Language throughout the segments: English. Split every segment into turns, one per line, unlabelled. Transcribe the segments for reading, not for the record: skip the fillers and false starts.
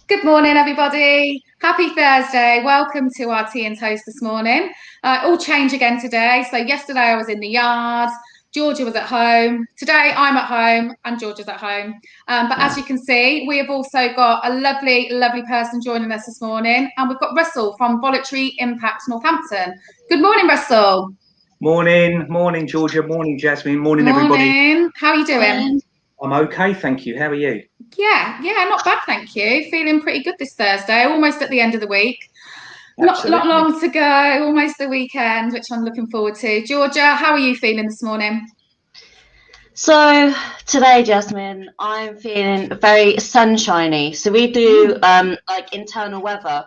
Good morning, everybody. Happy Thursday. Welcome to our tea and toast this morning. All change again today. So yesterday I was in the yard, Georgia was at home. Today I'm at home and Georgia's at home. But as you can see, we have also got a lovely, lovely person joining us this morning. And we've got Russell from Voluntary Impact Northampton. Good morning, Russell.
Morning, Georgia. Morning, Jasmine. Morning, everybody.
Morning. How are you doing?
I'm okay, thank you. How are you?
Yeah, not bad, thank you. Feeling pretty good this Thursday, almost at the end of the week. Not long to go, almost the weekend, which I'm looking forward to. Georgia, how are you feeling this morning?
So today, Jasmine, I'm feeling very sunshiny. So we do like internal weather,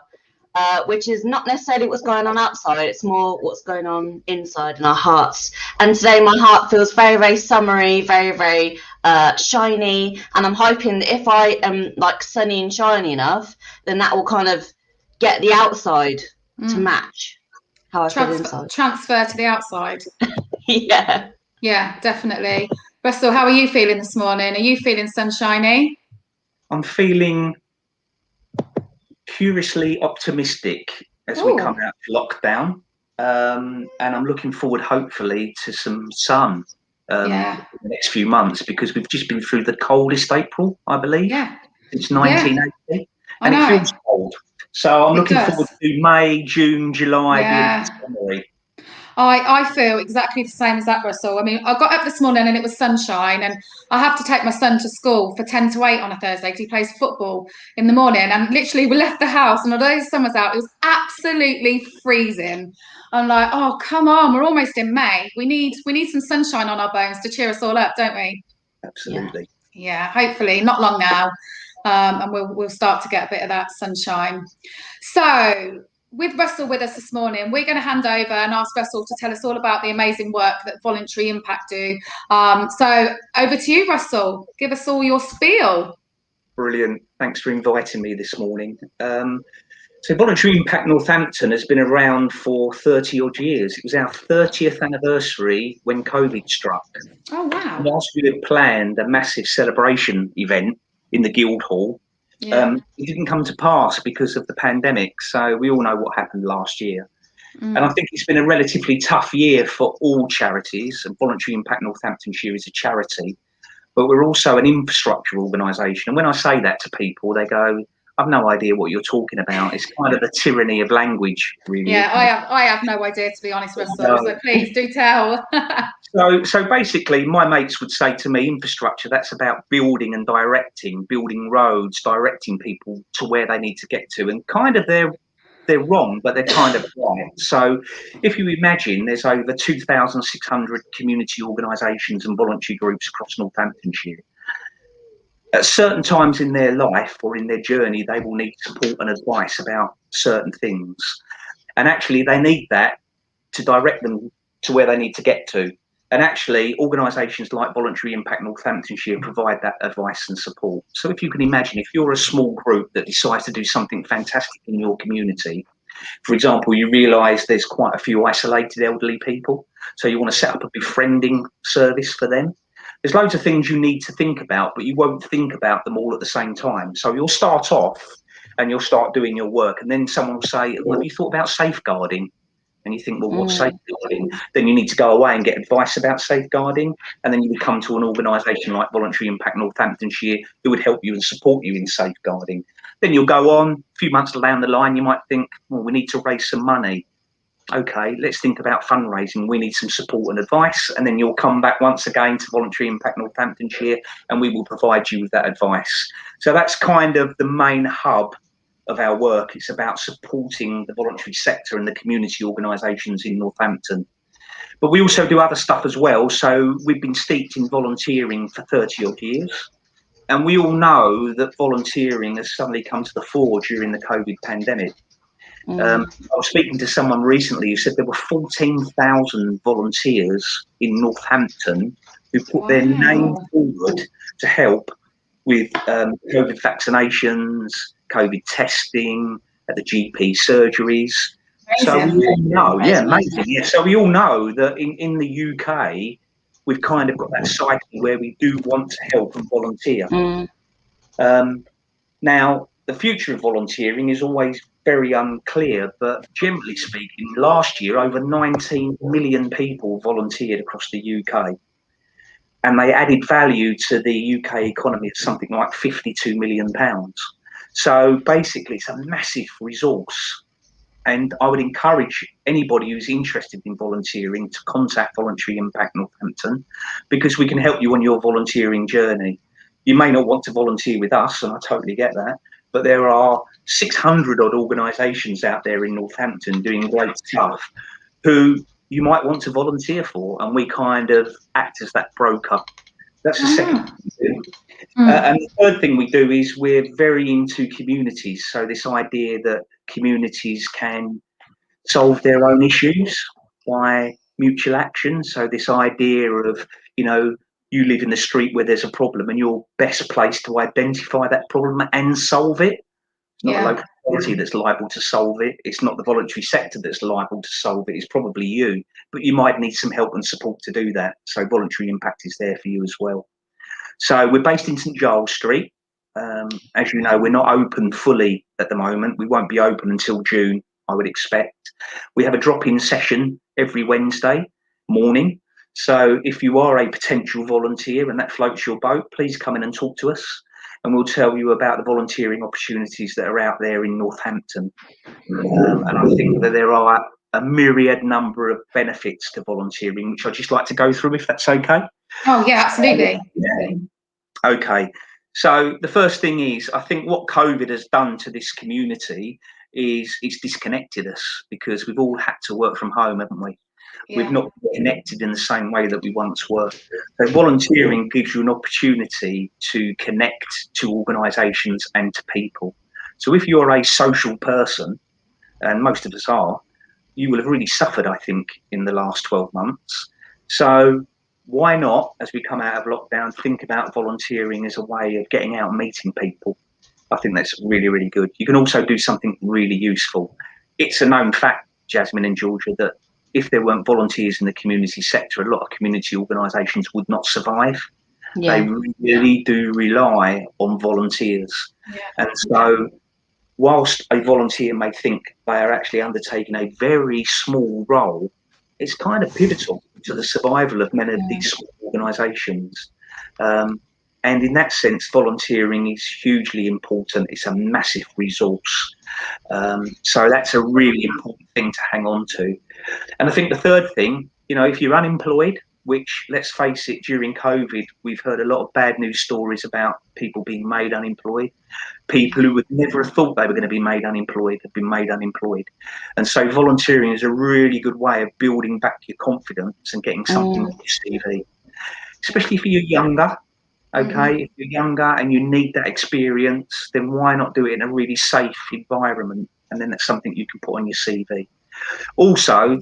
which is not necessarily what's going on outside. It's more what's going on inside in our hearts. And today my heart feels very, very summery, very, very shiny. And I'm hoping that if I am like sunny and shiny enough, then that will kind of get the outside to match how I feel inside.
Transfer to the outside.
Yeah.
Yeah, definitely. Russell, how are you feeling this morning? Are you feeling sunshiny?
I'm feeling curiously optimistic as we come out of lockdown. And I'm looking forward, hopefully, to some sun in the next few months, because we've just been through the coldest April, I believe, since 1980. And it feels cold. So I'm looking forward to May, June, July being a bit summery.
I feel exactly the same as that, Russell. I mean, I got up this morning and it was sunshine, and I have to take my son to school for 10 to 8 on a Thursday because he plays football in the morning. And literally, we left the house, and although the sun was out, it was absolutely freezing. I'm like, oh, come on, we're almost in May. We need some sunshine on our bones to cheer us all up, don't we?
Absolutely.
Yeah, hopefully, not long now. And we'll start to get a bit of that sunshine. So, with Russell with us this morning, we're going to hand over and ask Russell to tell us all about the amazing work that Voluntary Impact do. So over to you, Russell. Give us all your spiel.
Brilliant. Thanks for inviting me this morning. So Voluntary Impact Northampton has been around for 30 odd years. It was our 30th anniversary when COVID struck.
Oh, wow.
And whilst we had planned a massive celebration event in the Guildhall, it didn't come to pass because of the pandemic. So we all know what happened last year. And I think it's been a relatively tough year for all charities, and Voluntary Impact Northamptonshire is a charity, but we're also an infrastructure organisation. And when I say that to people, they go, I've no idea what you're talking about. It's kind of the tyranny of language, really.
Yeah, I have no idea, to be honest, Russell. No. So please do tell.
So basically, my mates would say to me, infrastructure, that's about building and directing, building roads, directing people to where they need to get to. And kind of they're wrong, but they're kind of right. So if you imagine there's over 2,600 community organisations and voluntary groups across Northamptonshire. At certain times in their life or in their journey, they will need support and advice about certain things. And actually, they need that to direct them to where they need to get to. And actually, organisations like Voluntary Impact Northamptonshire provide that advice and support. So if you can imagine, if you're a small group that decides to do something fantastic in your community, for example, you realise there's quite a few isolated elderly people, so you want to set up a befriending service for them. There's loads of things you need to think about, but you won't think about them all at the same time. So you'll start off and you'll start doing your work, and then someone will say, well, have you thought about safeguarding? And you think, well, what's safeguarding? Then you need to go away and get advice about safeguarding. And then you would come to an organisation like Voluntary Impact Northamptonshire who would help you and support you in safeguarding. Then you'll go on, a few months down the line, you might think, well, we need to raise some money. Okay, let's think about fundraising. We need some support and advice. And then you'll come back once again to Voluntary Impact Northamptonshire and we will provide you with that advice. So that's kind of the main hub of our work. It's about supporting the voluntary sector and the community organisations in Northampton. But we also do other stuff as well. So we've been steeped in volunteering for 30 odd years. And we all know that volunteering has suddenly come to the fore during the COVID pandemic. I was speaking to someone recently who said there were 14,000 volunteers in Northampton who put their name forward to help with COVID vaccinations, COVID testing at the GP surgeries. Amazing. So we all know, amazing. Yeah, so we all know that in the UK, we've kind of got that cycle where we do want to help and volunteer. Now, the future of volunteering is always very unclear, but generally speaking, last year over 19 million people volunteered across the UK, and they added value to the UK economy of something like £52 million. So basically, it's a massive resource. And I would encourage anybody who's interested in volunteering to contact Voluntary Impact Northampton, because we can help you on your volunteering journey. You may not want to volunteer with us, and I totally get that, but there are 600 odd organisations out there in Northampton doing great stuff who you might want to volunteer for, and we kind of act as that broker. That's the second thing we do. And the third thing we do is we're very into communities. So this idea that communities can solve their own issues by mutual action. So this idea of, you live in the street where there's a problem and you're best placed to identify that problem and solve it. It's not a local authority that's liable to solve it. It's not the voluntary sector that's liable to solve it. It's probably you, but you might need some help and support to do that. So voluntary impact is there for you as well. So we're based in St Giles Street. As you know, we're not open fully at the moment. We won't be open until June, I would expect. We have a drop-in session every Wednesday morning. So if you are a potential volunteer and that floats your boat, please come in and talk to us, and we'll tell you about the volunteering opportunities that are out there in Northampton. And I think that there are a myriad number of benefits to volunteering, which I'd just like to go through, if that's okay.
Oh, yeah, absolutely.
Okay. So the first thing is, I think what COVID has done to this community is it's disconnected us, because we've all had to work from home, haven't we? We've not connected in the same way that we once were. So volunteering gives you an opportunity to connect to organisations and to people. So if you're a social person, and most of us are, you will have really suffered, I think, in the last 12 months. So why not, as we come out of lockdown, think about volunteering as a way of getting out and meeting people? I think that's really, really good. You can also do something really useful. It's a known fact, Jasmin and Georgia, that if there weren't volunteers in the community sector, a lot of community organisations would not survive. They really do rely on volunteers. And so whilst a volunteer may think they are actually undertaking a very small role, it's kind of pivotal to the survival of many of these small organisations. And in that sense, volunteering is hugely important. It's a massive resource. So that's a really important thing to hang on to. And I think the third thing, if you're unemployed, which, let's face it, during COVID, we've heard a lot of bad news stories about people being made unemployed. People who would never have thought they were going to be made unemployed have been made unemployed. And so volunteering is a really good way of building back your confidence and getting something on your CV, especially if you're younger. Okay, if you're younger and you need that experience, then why not do it in a really safe environment? And then that's something you can put on your CV. Also,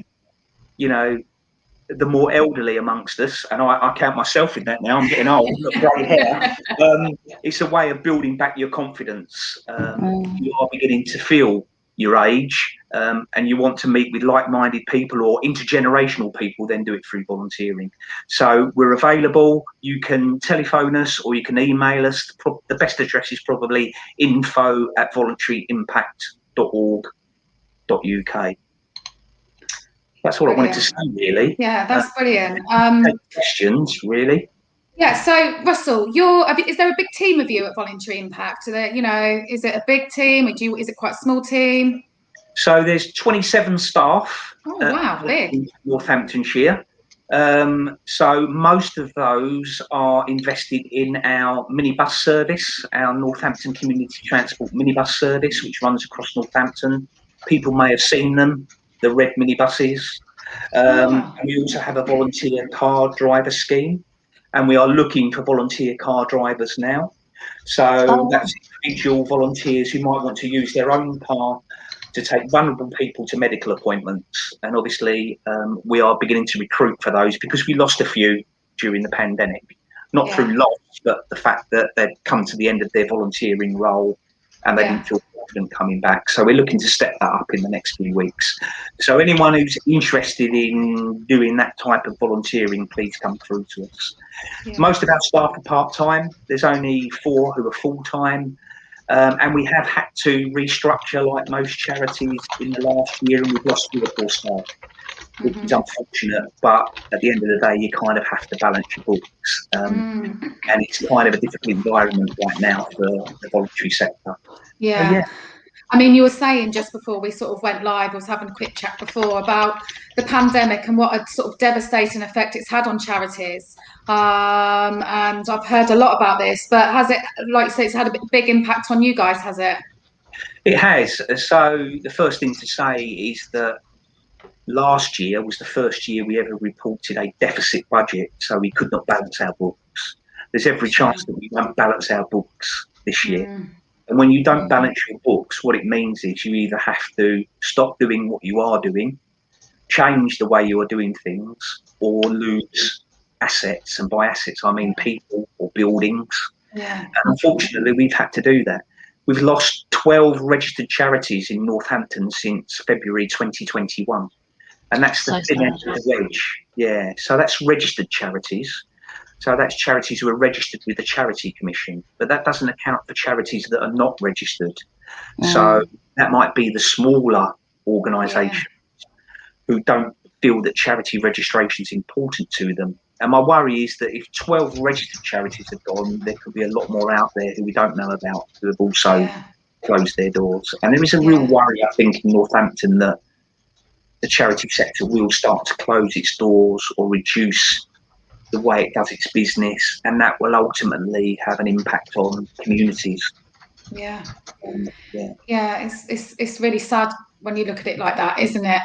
the more elderly amongst us, and I count myself in that now, I'm getting old, I've got grey hair, it's a way of building back your confidence. You are beginning to feel your age, and you want to meet with like-minded people or intergenerational people, then do it through volunteering. So we're available. You can telephone us or you can email us. The best address is probably info@voluntaryimpact.org.uk. That's all I wanted to say, really.
Yeah, that's brilliant.
Questions, really?
Yeah. So, Russell, is there a big team of you at Voluntary Impact? Is it a big team? Is it quite a small team?
So there's 27 staff.
Oh, wow, big.
In Northamptonshire. So most of those are invested in our minibus service, our Northampton Community Transport minibus service, which runs across Northampton. People may have seen them, the red minibuses. And we also have a volunteer car driver scheme, and we are looking for volunteer car drivers now. So that's individual volunteers who might want to use their own car to take vulnerable people to medical appointments. And obviously we are beginning to recruit for those, because we lost a few during the pandemic, not through loss, but the fact that they'd come to the end of their volunteering role and they didn't feel confident coming back. So we're looking to step that up in the next few weeks. So anyone who's interested in doing that type of volunteering, please come through to us. Most of our staff are part-time. There's only 4 who are full-time. And we have had to restructure like most charities in the last year, and we've lost 3 or 4 staff, which is unfortunate. But at the end of the day, you kind of have to balance your books. And it's kind of a difficult environment right now for the voluntary sector.
Yeah.
So, yeah.
I mean, you were saying just before we sort of went live, I was having a quick chat before about the pandemic and what a sort of devastating effect it's had on charities. And I've heard a lot about this, but has it, like you say, it's had a big impact on you guys, has it?
It has. So the first thing to say is that last year was the first year we ever reported a deficit budget, so we could not balance our books. There's every chance that we won't balance our books this year. And when you don't balance your books, what it means is you either have to stop doing what you are doing, change the way you are doing things, or lose assets. And by assets, I mean people or buildings.
Yeah.
And unfortunately, we've had to do that. We've lost 12 registered charities in Northampton since February 2021. And that's the thin end of the wedge. Yeah. So that's registered charities. So that's charities who are registered with the Charity Commission, but that doesn't account for charities that are not registered. So that might be the smaller organisations who don't feel that charity registration is important to them. And my worry is that if 12 registered charities have gone, there could be a lot more out there who we don't know about who have also closed their doors. And there is a real worry, I think, in Northampton that the charity sector will start to close its doors or reduce the way it does its business, and that will ultimately have an impact on communities.
Yeah, it's really sad when you look at it like that, isn't it?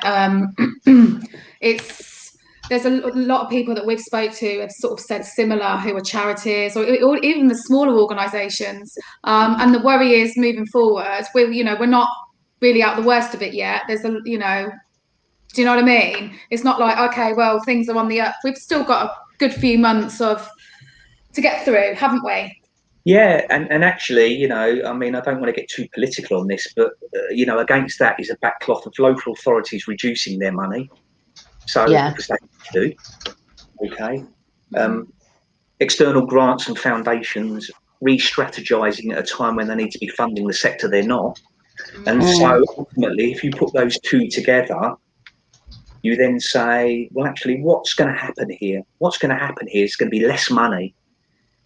There's a lot of people that we've spoke to have sort of said similar, who are charities or even the smaller organisations, and the worry is moving forward. We're not really out the worst of it yet. There's do you know what I mean? It's not like, okay, well, things are on the up. We've still got a good few months to get through, haven't we?
Yeah, and actually, I mean, I don't want to get too political on this, but, against that is a backcloth of local authorities reducing their money. So, because they do, okay. External grants and foundations re-strategizing at a time when they need to be funding the sector they're not. And so, ultimately, if you put those two together, you then say, well, actually, what's going to happen here? What's going to happen here is going to be less money.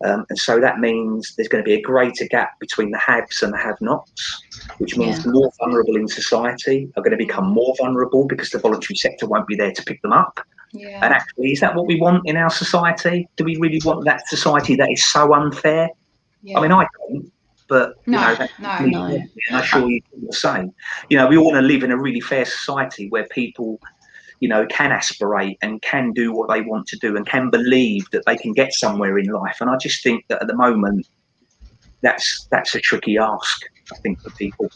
And so that means there's going to be a greater gap between the haves and the have-nots, which means the more vulnerable in society are going to become more vulnerable because the voluntary sector won't be there to pick them up. Yeah. And actually, is that what we want in our society? Do we really want that society that is so unfair? Yeah. I mean, I don't, but,
no.
And I'm sure you feel the same. We all want to live in a really fair society where people can aspirate and can do what they want to do and can believe that they can get somewhere in life. And I just think that at the moment, that's a tricky ask, I think, for people.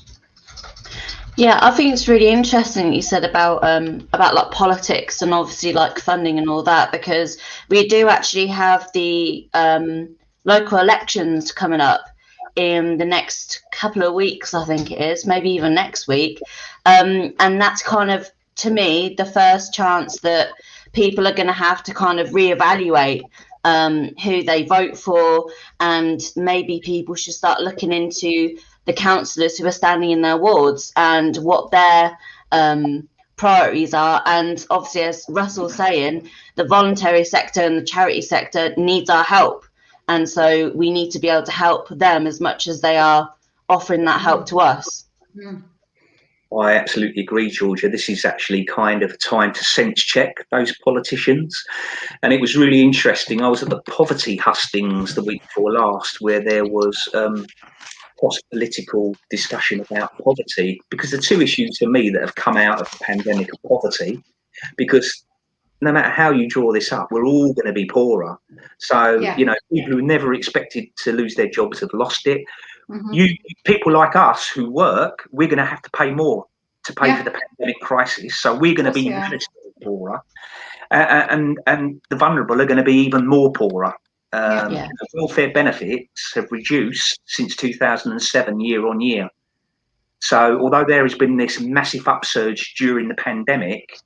Yeah, I think it's really interesting you said about like politics and obviously like funding and all that, because we do actually have the local elections coming up in the next couple of weeks, I think it is, maybe even next week. And that's kind of, to me, the first chance that people are going to have to kind of reevaluate who they vote for, and maybe people should start looking into the councillors who are standing in their wards and what their priorities are. And obviously, as Russell's saying, the voluntary sector and the charity sector needs our help, and so we need to be able to help them as much as they are offering that help to us.
I absolutely agree, Georgia. This is actually kind of a time to sense check those politicians. And it was really interesting. I was at the poverty hustings the week before last, where there was cross-political discussion about poverty, because the two issues for me that have come out of the pandemic are poverty, because no matter how you draw this up, we're all going to be poorer. So, people who never expected to lose their jobs have lost it. People like us who work, we're going to have to pay more to pay for the pandemic crisis. So we're going to be relatively poorer, and the vulnerable are going to be even more poorer. Welfare benefits have reduced since 2007 year on year. So although there has been this massive upsurge during the pandemic,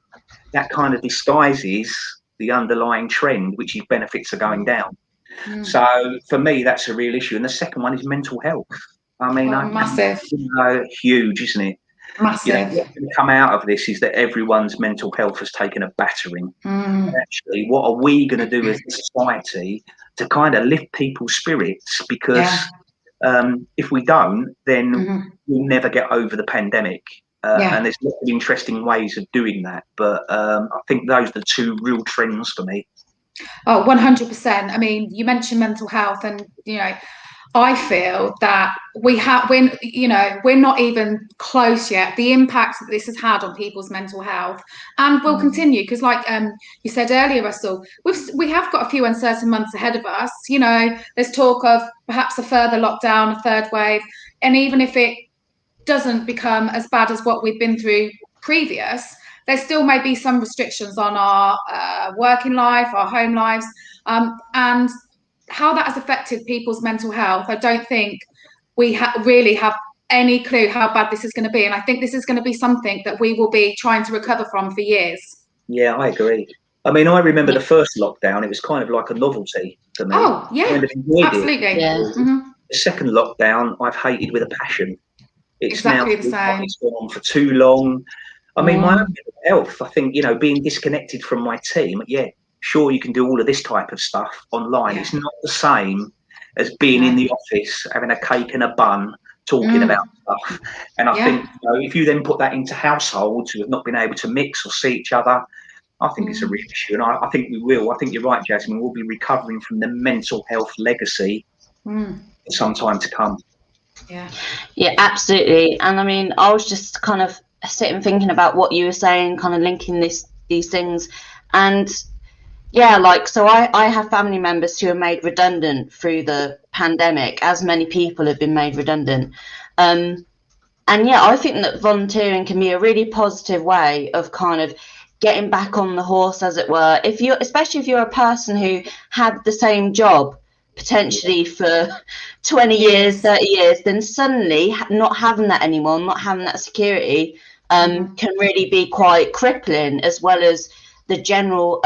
that kind of disguises the underlying trend, which is benefits are going down. So for me, that's a real issue. And the second one is mental health. I mean,
massive,
huge, isn't it?
massive.
What's going to come out of this is that everyone's mental health has taken a battering. Actually, what are we going to do as a society to kind of lift people's spirits? Because if we don't, then we'll never get over the pandemic. And there's lots of interesting ways of doing that. But I think those are the two real trends for me.
Oh, 100%. I mean, you mentioned mental health, and I feel that we're not even close yet. The impact that this has had on people's mental health, and will continue, because, like you said earlier, Russell, we have got a few uncertain months ahead of us. There's talk of perhaps a further lockdown, a third wave, and even if it doesn't become as bad as what we've been through previous, there still may be some restrictions on our working life, our home lives, and how that has affected people's mental health. I don't think we really have any clue how bad this is going to be. And I think this is going to be something that we will be trying to recover from for years.
Yeah, I agree. I mean, I remember the first lockdown, it was kind of like a novelty for me.
Oh, yeah,
kind of enjoyed
absolutely.
It.
Yeah.
The second lockdown, I've hated with a passion. It's
exactly the same.
It's gone on for too long. I mean, my own mental health, I think, being disconnected from my team, sure, you can do all of this type of stuff online. It's not the same as being in the office, having a cake and a bun, talking about stuff. And I think, if you then put that into households who have not been able to mix or see each other, I think it's a real issue. And I think we will. I think you're right, Jasmine. We'll be recovering from the mental health legacy for some time to come.
Yeah, absolutely. And I mean, I was just kind of sitting thinking about what you were saying, kind of linking these things. And so I have family members who are made redundant through the pandemic, as many people have been made redundant. And I think that volunteering can be a really positive way of kind of getting back on the horse, as it were. Especially if you're a person who had the same job potentially for 20 years, 30 years, then suddenly not having that anymore, not having that security, can really be quite crippling, as well as the general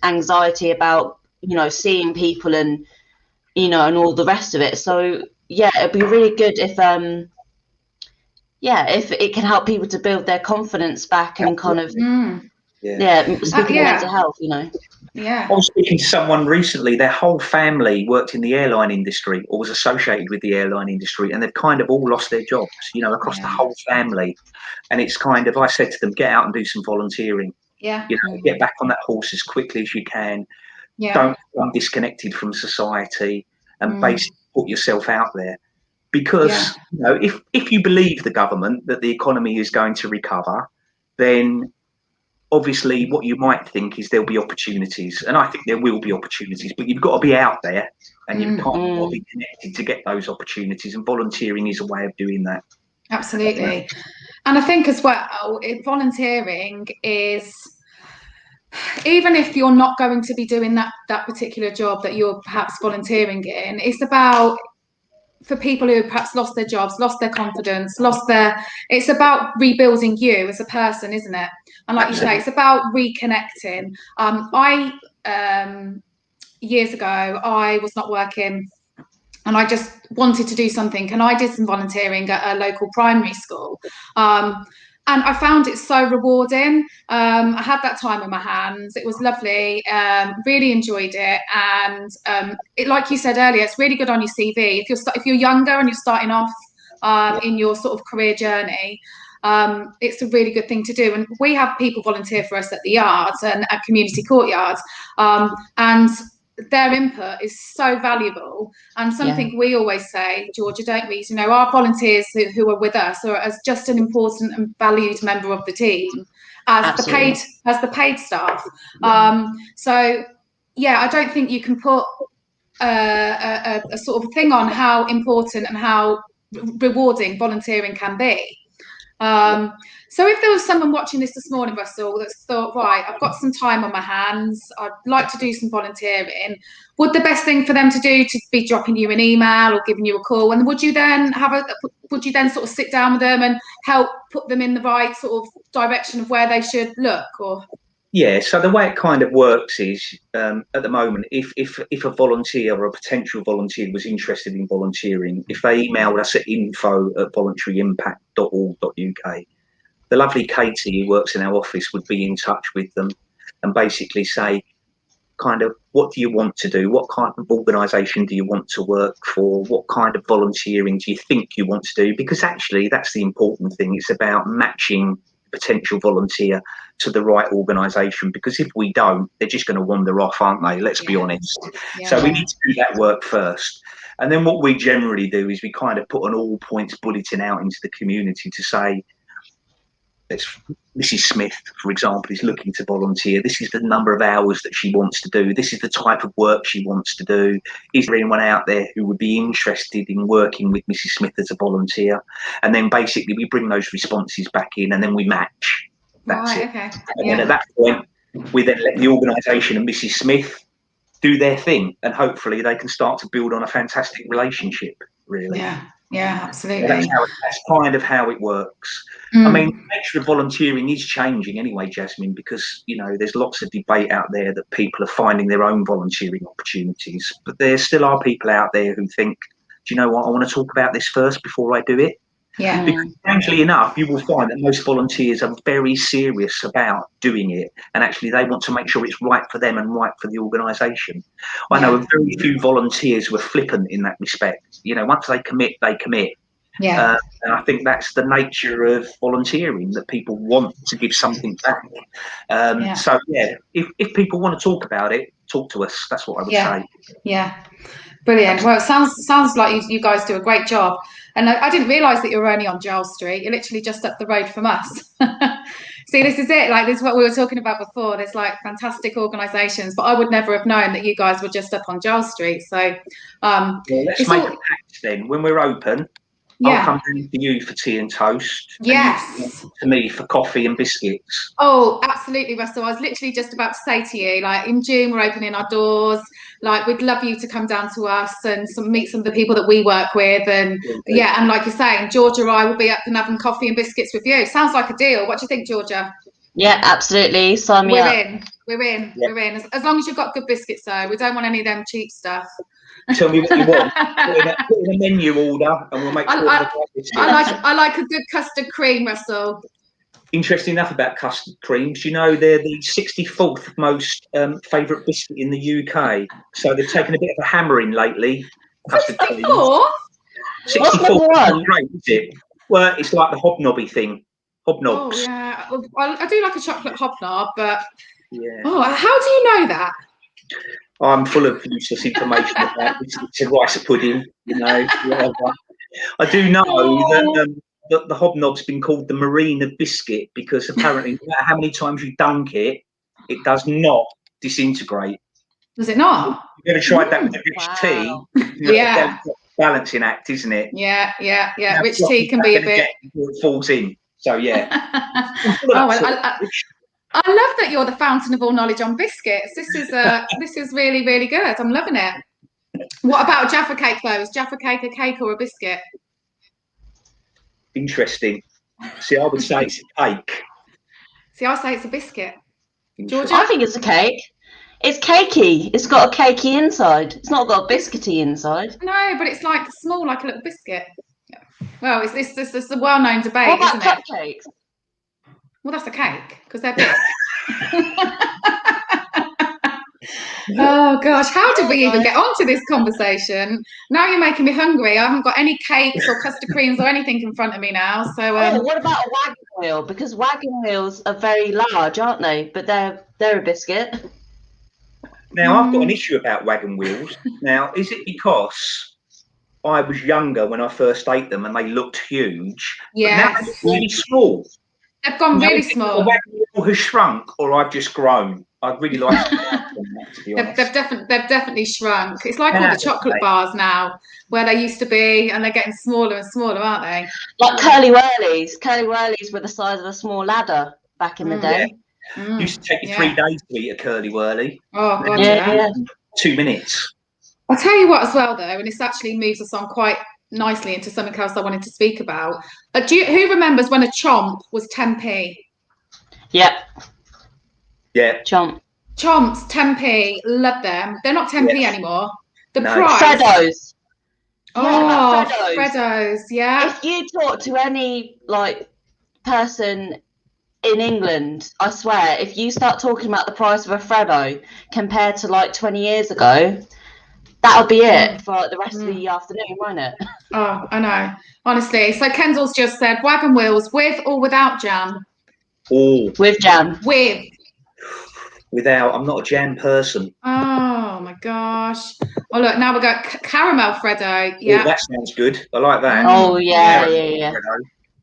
anxiety about seeing people and and all the rest of it. So it'd be really good if if it can help people to build their confidence back and kind of speaking of mental health.
I was speaking to someone recently, their whole family worked in the airline industry or was associated with the airline industry, and they've kind of all lost their jobs, across the whole family. And it's kind of, I said to them, get out and do some volunteering. Get back on that horse as quickly as you can. Don't become disconnected from society, and basically put yourself out there. Because, if you believe the government that the economy is going to recover, then obviously what you might think is there'll be opportunities, and I think there will be opportunities, but you've got to be out there and you've got to be connected to get those opportunities, and volunteering is a way of doing that.
Absolutely. And I think as well, volunteering is, even if you're not going to be doing that particular job that you're perhaps volunteering in, it's about, for people who perhaps lost their jobs, lost their confidence, it's about rebuilding you as a person, isn't it? And like you say, it's about reconnecting. Years ago, I was not working and I just wanted to do something. And I did some volunteering at a local primary school. And I found it so rewarding. I had that time on my hands. It was lovely. Really enjoyed it. And like you said earlier, it's really good on your CV. If you're younger and you're starting off in your sort of career journey, it's a really good thing to do. And we have people volunteer for us at the yards and at community courtyards. And their input is so valuable, and something we always say, Georgia, don't we? Our volunteers who are with us are as just an important and valued member of the team as the paid staff. So I don't think you can put a sort of thing on how important and how rewarding volunteering can be. So if there was someone watching this morning, Russell, that's thought, right, I've got some time on my hands, I'd like to do some volunteering, would the best thing for them to do to be dropping you an email or giving you a call? And would you then sort of sit down with them and help put them in the right sort of direction of where they should look? Or
Yeah, so the way it kind of works is at the moment, if a volunteer or a potential volunteer was interested in volunteering, if they emailed us at info@voluntарyimpact.org.uk, the lovely Katie who works in our office would be in touch with them and basically say, kind of, what do you want to do? What kind of organisation do you want to work for? What kind of volunteering do you think you want to do? Because actually, that's the important thing. It's about matching potential volunteer to the right organisation. Because if we don't, they're just going to wander off, aren't they? Let's be honest. So we need to do that work first. And then what we generally do is we kind of put an all points bulletin out into the community to say, Mrs. Smith, for example, is looking to volunteer. This is the number of hours that she wants to do. This is the type of work she wants to do. Is there anyone out there who would be interested in working with Mrs. Smith as a volunteer? And then basically we bring those responses back in and then we match. That's it.
Okay.
And then at that point, we then let the organisation and Mrs. Smith do their thing. And hopefully they can start to build on a fantastic relationship, really.
Yeah, absolutely.
That's kind of how it works. I mean, the nature of volunteering is changing anyway, Jasmine, because, you know, there's lots of debate out there that people are finding their own volunteering opportunities. But there still are people out there who think, do you know what, I want to talk about this first before I do it.
Yeah.
Because strangely enough, you will find that most volunteers are very serious about doing it. And actually, they want to make sure it's right for them and right for the organisation. I know of very few volunteers who are flippant in that respect. You know, once they commit, they commit.
Yeah.
And I think that's the nature of volunteering, that people want to give something back. So, yeah, if people want to talk about it, talk to us. That's what I would say. Yeah.
Brilliant. Well, it sounds like you guys do a great job. And I didn't realise that you were only on Giles Street. You're literally just up the road from us. See, this is it. Like, this is what we were talking about before. There's like fantastic organisations, but I would never have known that you guys were just up on Giles Street. So,
let's make a pact then. When we're open, I'll come down to you for tea and toast.
Yes.
And to me for coffee and biscuits.
Oh, absolutely, Russell. I was literally just about to say to you, like, in June, we're opening our doors. Like, we'd love you to come down to us and meet some of the people that we work with. And and like you're saying, Georgia and I will be up and having coffee and biscuits with you. Sounds like a deal. What do you think, Georgia?
Yeah, absolutely. Sign me up.
We're in. As long as you've got good biscuits, though. We don't want any of them cheap stuff.
Tell me what you want. Put in a menu order, and we'll make sure.
I like a good custard cream, Russell.
Interesting enough about custard creams, you know, they're the 64th most favourite biscuit in the UK. So they've taken a bit of a hammering lately. Custard
64?
64? Great, is it? Well, it's like the hobnobby thing. Hobnobs.
Oh, yeah. I do like a chocolate hobnob, but...
Yeah.
Oh, how do you know that?
I'm full of useless information about biscuits and rice pudding, you know. I do know that the hobnob's been called the marina biscuit because apparently no matter how many times you dunk it, it does not disintegrate.
Does it not?
You've ever tried that with a rich tea?
Yeah.
Balancing act, isn't it?
Yeah. Now, rich tea can be a bit...
It falls in, so yeah.
I love that you're the fountain of all knowledge on biscuits. This is really, really good. I'm loving it. What about Jaffa cake, though? Is Jaffa cake a cake or a biscuit?
Interesting. See, I would say it's a cake.
See, I say it's a biscuit. Georgia?
I think it's a cake. It's cakey. It's got a cakey inside. It's not got a biscuity inside.
No, but it's like small, like a little biscuit. Well, it's a well-known debate,
what about
isn't it?
Cupcakes?
Well, that's a cake because they're big. Oh gosh, how did we even get onto this conversation? Now you're making me hungry. I haven't got any cakes or custard creams or anything in front of me now. So
what about a wagon wheel? Because wagon wheels are very large, aren't they? But they're a biscuit.
Now I've got an issue about wagon wheels. Now, is it because I was younger when I first ate them and they looked huge?
Yes.
Now they're really small.
They've gone really small.
The wagon wheel has shrunk, or I've just grown. I'd really like to be honest.
They've definitely shrunk. It's like all the chocolate bars now, where they used to be, and they're getting smaller and smaller, aren't they?
Like curly whirlies. Curly whirlies were the size of a small ladder back in the day.
Yeah. Used to take you 3 days to eat a curly whirly.
Oh, God,
yeah.
2 minutes.
I'll tell you what as well, though, and this actually moves us on quite nicely into something else I wanted to speak about. Who remembers when a chomp was 10p?
Yep.
Yeah.
Chomps,
10p, love them. They're not 10p anymore. The price.
Freddos.
Oh,
Freddos.
Freddos, yeah.
If you talk to any like person in England, I swear, if you start talking about the price of a Freddo compared to like 20 years ago, that'll be it for like, the rest of the afternoon, won't it?
Oh, I know. Honestly. So Kendall's just said wagon wheels with or without jam?
Oh.
With jam.
Without. I'm not a jam person.
Oh my gosh. Oh look, now we've got caramel Freddo. Yeah.
Ooh, that sounds good. I like that.
Oh yeah.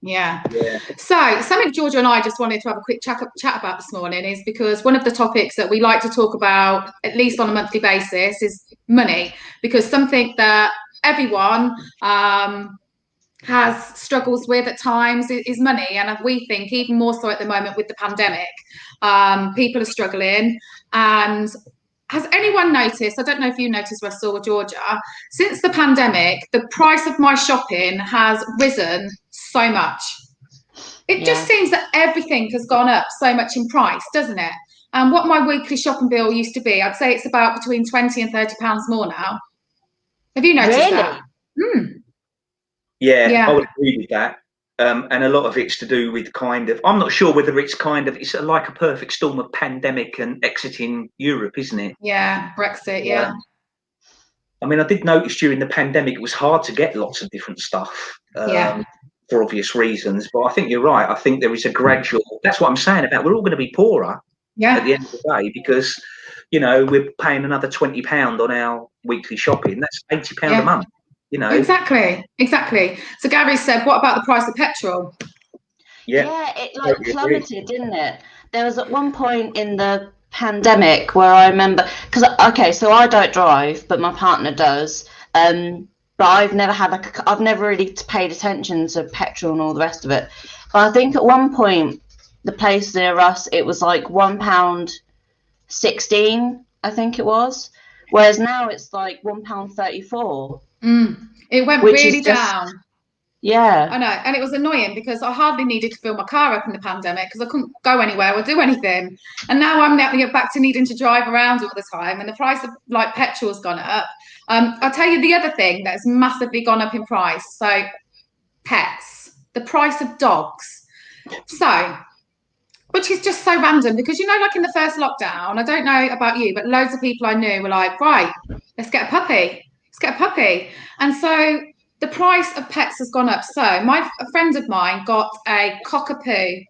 Yeah. So something Georgia and I just wanted to have a quick chat about this morning is because one of the topics that we like to talk about, at least on a monthly basis, is money. Because something that everyone has struggles with at times is money, and we think even more so at the moment with the pandemic, people are struggling. And has anyone noticed, I don't know if you noticed, Russell or Georgia, since the pandemic, the price of my shopping has risen so much. It just seems that everything has gone up so much in price, doesn't it? And what my weekly shopping bill used to be, I'd say it's about between £20 and £30 more now. Have you noticed that?
Yeah, I would agree with that. And a lot of it's to do with kind of, I'm not sure whether it's like a perfect storm of pandemic and exiting Europe, isn't it?
Yeah, Brexit, yeah.
I mean, I did notice during the pandemic, it was hard to get lots of different stuff for obvious reasons. But I think you're right. I think there is a gradual, that's what I'm saying about we're all going to be poorer at the end of the day because, you know, we're paying another £20 on our weekly shopping. That's £80 a month. You know.
Exactly. So Gary said, what about the price of petrol?
Yeah, it like plummeted, didn't it? There was at one point in the pandemic where I remember, because so I don't drive, but my partner does. But I've never really paid attention to petrol and all the rest of it. But I think at one point, the place near us, it was like £1.16, I think it was. Whereas now it's like £1.34.
It went really down.
Yeah.
I know. And it was annoying because I hardly needed to fill my car up in the pandemic because I couldn't go anywhere or do anything. And now I'm back to needing to drive around all the time. And the price of like petrol's gone up. I'll tell you the other thing that's massively gone up in price. So pets, the price of dogs. So, which is just so random because, you know, like in the first lockdown, I don't know about you, but loads of people I knew were like, right, let's get a puppy. And so the price of pets has gone up. So a friend of mine got a cockapoo,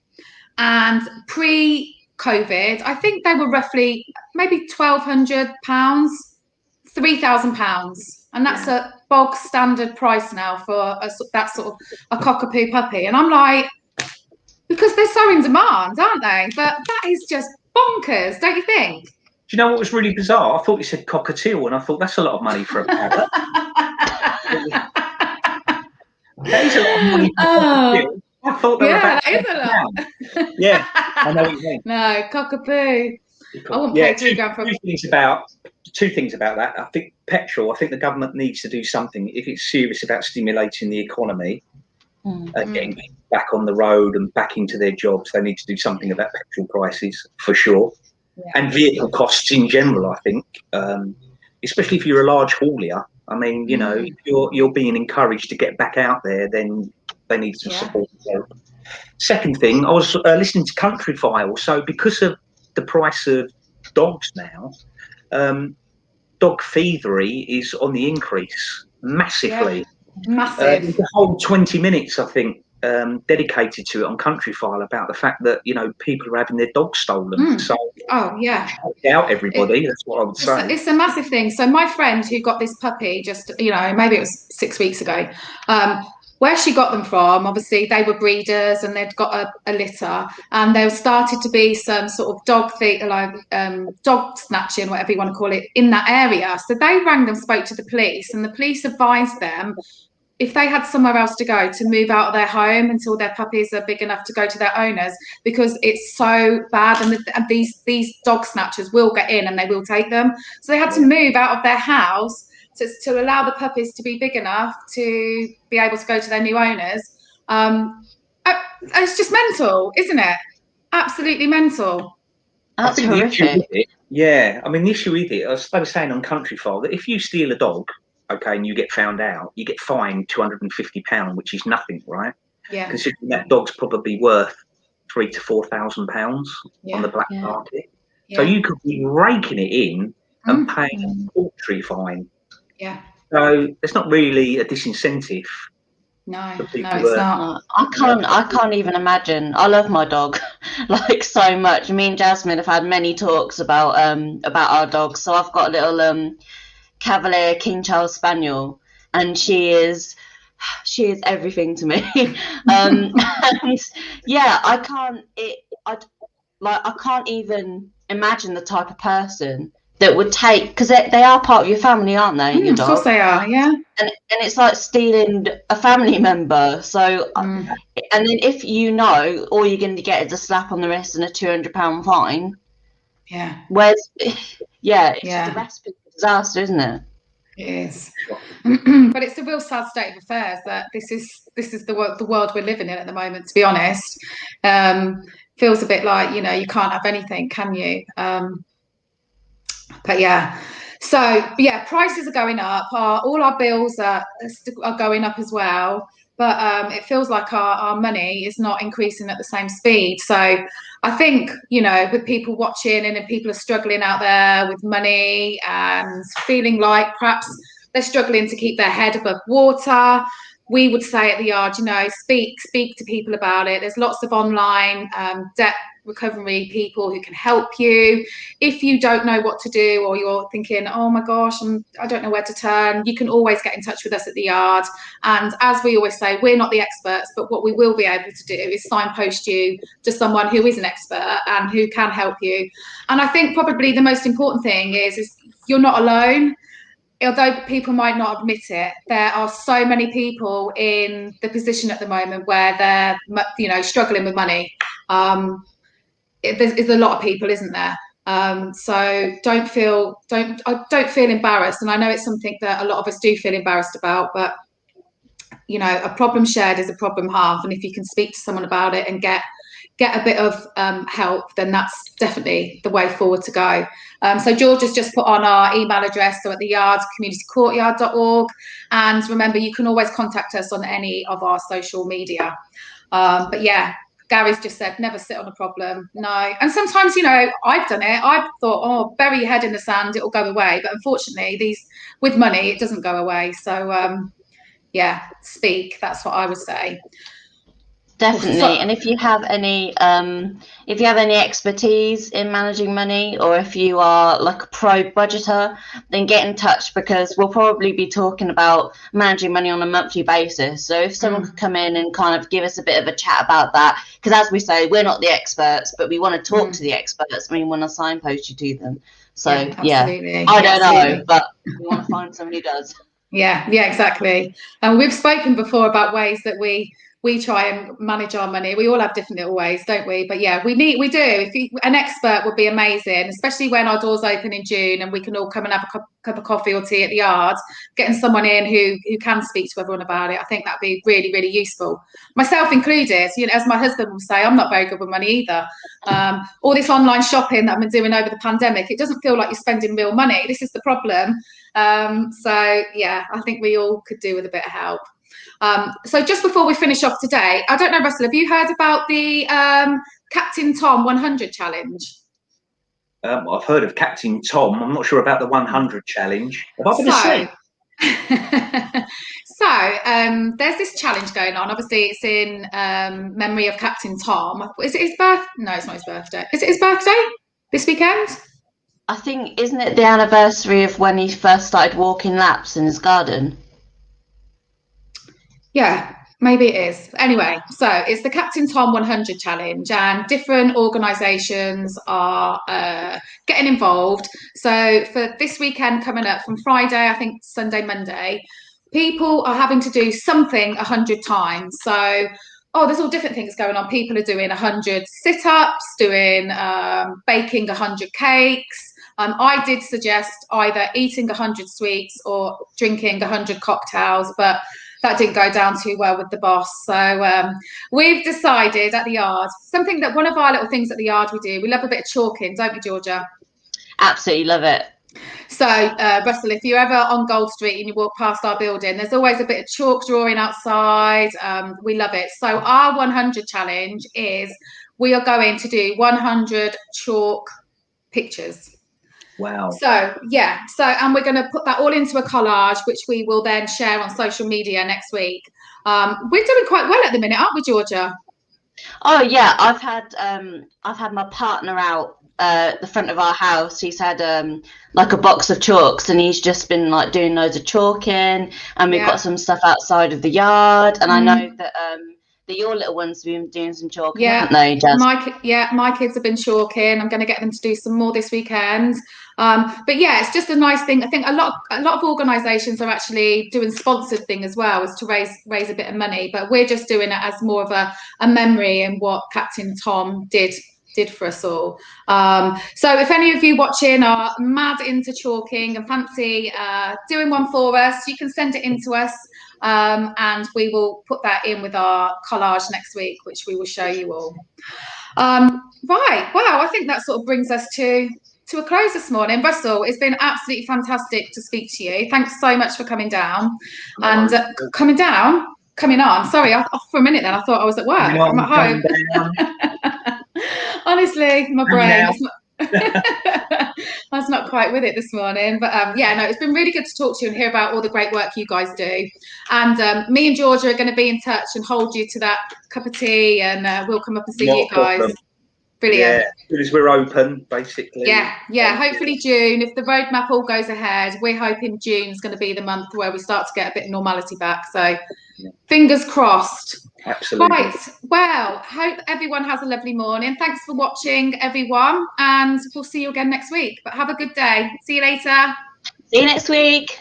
and pre-COVID, I think they were roughly maybe £1,200, £3,000. And that's a bog standard price now for that sort of a cockapoo puppy. And I'm like, because they're so in demand, aren't they? But that is just bonkers, don't you think?
Do you know what was really bizarre? I thought you said cockatiel, and I thought that's a lot of money for a parrot. That is a lot of money for a cockatiel. I thought they were about
that is a lot.
Yeah, I know what you mean.
No, cockapoo. I wouldn't pay £2 for
two things about that. I think petrol, I think the government needs to do something if it's serious about stimulating the economy and getting people back on the road and back into their jobs. They need to do something about petrol prices for sure. And vehicle costs in general, I think, especially if you're a large haulier. I mean, you know, if you're being encouraged to get back out there, then they need some support. Second thing, I was listening to Country File. So because of the price of dogs now, dog thievery is on the increase massively.
Massive.
The whole 20 minutes, I think, dedicated to it on Country File about the fact that, you know, people are having their dogs stolen. So out everybody, that's what I would say.
It's a massive thing. So my friend who got this puppy just, you know, maybe it was 6 weeks ago, where she got them from, obviously they were breeders and they'd got a litter, and there started to be some sort of dog snatching, whatever you want to call it, in that area. So they rang them, spoke to the police, and the police advised them if they had somewhere else to go to move out of their home until their puppies are big enough to go to their owners, because it's so bad, and these dog snatchers will get in and they will take them. So they had to move out of their house to allow the puppies to be big enough to be able to go to their new owners. It's just mental, isn't it? Absolutely mental.
That's
I think the issue with
horrific.
it, yeah, I mean, the issue with it, as I was saying on Country File, that if you steal a dog, okay, and you get found out, you get fined £250, which is nothing, right?
Yeah.
Considering that dog's probably worth £3,000 to £4,000 on the
Yeah.
black
Yeah.
market. So
Yeah.
you could be raking it in and
Mm.
paying a paltry fine.
Yeah.
So there's not really a disincentive
No,
for
no,
people
it's
that,
not.
No, I can't even imagine. I love my dog like so much. Me and Jasmine have had many talks about our dogs. So I've got a little Cavalier King Charles Spaniel, and she is everything to me. And yeah, I can't even imagine the type of person that would take, because they are part of your family, aren't they? Your
Of course
dog,
they are. Yeah.
and it's like stealing a family member. So,
Mm.
and then if you know all you're going to get is a slap on the wrist and a £200 fine,
Yeah.
where's yeah, it's just a
Yeah.
recipe for disaster, isn't it?
It is. But it's a real sad state of affairs that this is the world we're living in at the moment, to be honest. Feels a bit like, you can't have anything, can you? But yeah. So yeah, prices are going up. All our bills are going up as well. But it feels like our money is not increasing at the same speed. So I think, with people watching and if people are struggling out there with money and feeling like perhaps they're struggling to keep their head above water, we would say at the yard, speak to people about it. There's lots of online debt recovery people who can help you. If you don't know what to do, or you're thinking, oh my gosh, I don't know where to turn, you can always get in touch with us at the yard. And as we always say, we're not the experts, but what we will be able to do is signpost you to someone who is an expert and who can help you. And I think probably the most important thing is you're not alone. Although people might not admit it, there are so many people in the position at the moment where they're, struggling with money. There's a lot of people, isn't there? So don't feel embarrassed. And I know it's something that a lot of us do feel embarrassed about, but a problem shared is a problem halved. And if you can speak to someone about it and get a bit of help, then that's definitely the way forward to go. So Georgia's just put on our email address, so at the yard, communitycourtyard.org. And remember, you can always contact us on any of our social media. But yeah, Gary's just said, never sit on a problem. No. And sometimes, I've done it. I've thought, oh, bury your head in the sand, it'll go away. But unfortunately, with money, it doesn't go away. So, yeah, speak. That's what I would say.
Definitely. And if you have any expertise in managing money, or if you are like a pro budgeter, then get in touch, because we'll probably be talking about managing money on a monthly basis. So if someone could come in and kind of give us a bit of a chat about that, because as we say, we're not the experts, but we want to talk to the experts and we want to signpost you to them. So
absolutely.
I don't know, but we want to find somebody who does.
Yeah, exactly. And we've spoken before about ways that we try and manage our money. We all have different little ways, don't we? But yeah, we do. An expert would be amazing, especially when our doors open in June and we can all come and have a cup of coffee or tea at the yard. Getting someone in who can speak to everyone about it, I think that'd be really, really useful. Myself included. As my husband will say, I'm not very good with money either. All this online shopping that I've been doing over the pandemic, it doesn't feel like you're spending real money. This is the problem. So yeah, I think we all could do with a bit of help. So just before we finish off today, I don't know, Russell, have you heard about the Captain Tom 100 challenge?
I've heard of Captain Tom. I'm not sure about the 100 challenge. Have I been asleep?
So there's this challenge going on. Obviously, it's in memory of Captain Tom. Is it his birthday? No, it's not his birthday. Is it his birthday this weekend?
I think, isn't it the anniversary of when he first started walking laps in his garden?
Yeah, maybe it is. Anyway, so it's the Captain Tom 100 challenge, and different organisations are getting involved. So for this weekend coming up, from Friday, I think Sunday, Monday, people are having to do something 100 times. So there's all different things going on. People are doing 100 sit-ups, doing baking 100 cakes. I did suggest either eating 100 sweets or drinking 100 cocktails, but that didn't go down too well with the boss. So we've decided at the yard, something that one of our little things at the yard we do, we love a bit of chalking, don't we, Georgia?
Absolutely love it.
So, Russell, if you're ever on Gold Street and you walk past our building, there's always a bit of chalk drawing outside. We love it. So our 100 challenge is we are going to do 100 chalk pictures.
Wow.
So, yeah. So, and we're going to put that all into a collage, which we will then share on social media next week. We're doing quite well at the minute, aren't we, Georgia?
Oh yeah, I've had my partner out the front of our house. He's had like a box of chalks, and he's just been like doing loads of chalking, and we've got some stuff outside of the yard. And I know that your little ones have been doing some chalking, haven't they, Jazz?
My kids have been chalking. I'm going to get them to do some more this weekend. But yeah, it's just a nice thing. I think a lot of organisations are actually doing sponsored thing as well, is to raise a bit of money. But we're just doing it as more of a memory and what Captain Tom did for us all. So if any of you watching are mad into chalking and fancy doing one for us, you can send it in to us. And we will put that in with our collage next week, which we will show you all. Right, wow, I think that sort of brings us to a close this morning. Russell, it's been absolutely fantastic to speak to you. Thanks so much for coming down. And coming on. Sorry, for a minute then I thought I was at work. I'm at home. Honestly, my brain is not I was not quite with it this morning, but yeah, no, it's been really good to talk to you and hear about all the great work you guys do. And me and Georgia are going to be in touch and hold you to that cup of tea, and we'll come up and see you guys. Problem. Brilliant.
Yeah, as soon as we're open, basically.
Yeah. Hopefully June, if the roadmap all goes ahead, we're hoping June's going to be the month where we start to get a bit of normality back. So fingers crossed.
Absolutely.
Right. Well, hope everyone has a lovely morning. Thanks for watching, everyone, and we'll see you again next week. But have a good day. See you later.
See you next week.